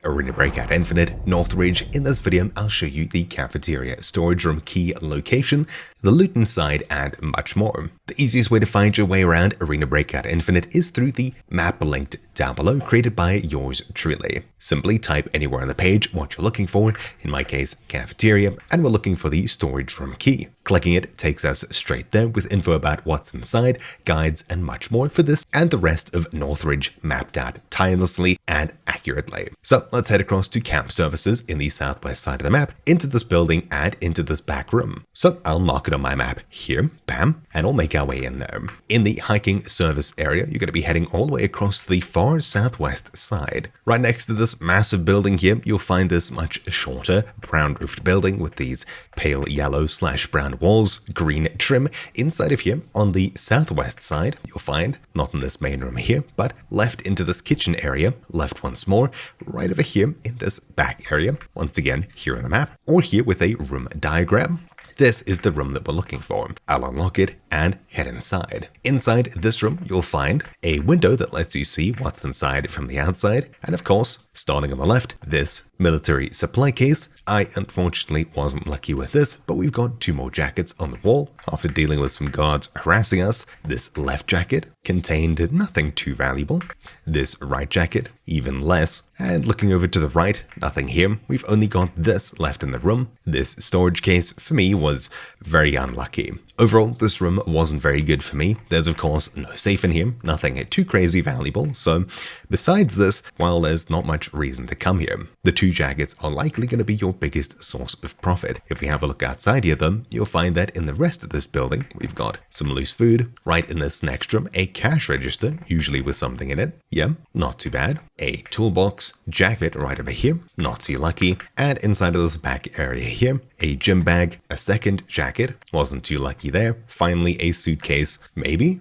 Arena Breakout Infinite, Northridge. In this video, I'll show you the Cafeteria Storage Room Key location, the loot inside, and much more. The easiest way to find your way around Arena Breakout Infinite is through the map linked down below, created by yours truly. Simply type anywhere on the page what you're looking for, in my case, Cafeteria, and we're looking for the Storage Room Key. Clicking it takes us straight there with info about what's inside, guides, and much more for this and the rest of Northridge mapped out tirelessly and accurately. So let's head across to camp services in the southwest side of the map, into this building and into this back room. So I'll mark it on my map here, bam, and we'll make our way in there. In the hiking service area, you're going to be heading all the way across the far southwest side. Right next to this massive building here, you'll find this much shorter brown roofed building with these pale yellow / brown walls, green trim. Inside of here, on the southwest side, you'll find, not in this main room here, but left into this kitchen area, left once more, right over here in this back area, once again here on the map, or here with a room diagram. This is the room that we're looking for. I'll unlock it and head inside. Inside this room, you'll find a window that lets you see what's inside from the outside. And of course, starting on the left, this military supply case. I unfortunately wasn't lucky with this, but we've got 2 more jackets on the wall. After dealing with some guards harassing us, this left jacket contained nothing too valuable. This right jacket, even less. And looking over to the right, nothing here. We've only got this left in the room. This storage case, for me, was very unlucky. Overall, this room wasn't very good for me. There's of course no safe in here, nothing too crazy valuable, so besides this, while there's not much reason to come here, the 2 jackets are likely going to be your biggest source of profit. If we have a look outside here though, you'll find that in the rest of this building, we've got some loose food. Right in this next room, a cash register, usually with something in it. Yeah, not too bad. A toolbox, jacket right over here, not too lucky. And inside of this back area here, a gym bag, a second jacket, wasn't too lucky there. Finally, a suitcase, maybe?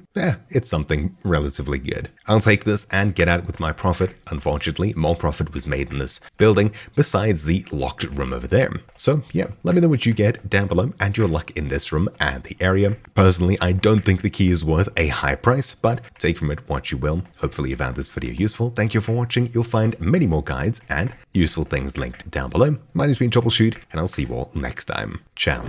It's something relatively good. I'll take this and get out with my profit. Unfortunately, more profit was made in this building besides the locked room over there. So yeah, let me know what you get down below and your luck in this room and the area. Personally, I don't think the key is worth a high price, but take from it what you will. Hopefully you found this video useful. Thank you for watching. You'll find many more guides and useful things linked down below. Mine has been Troubleshoot, and I'll see you all next time. Ciao.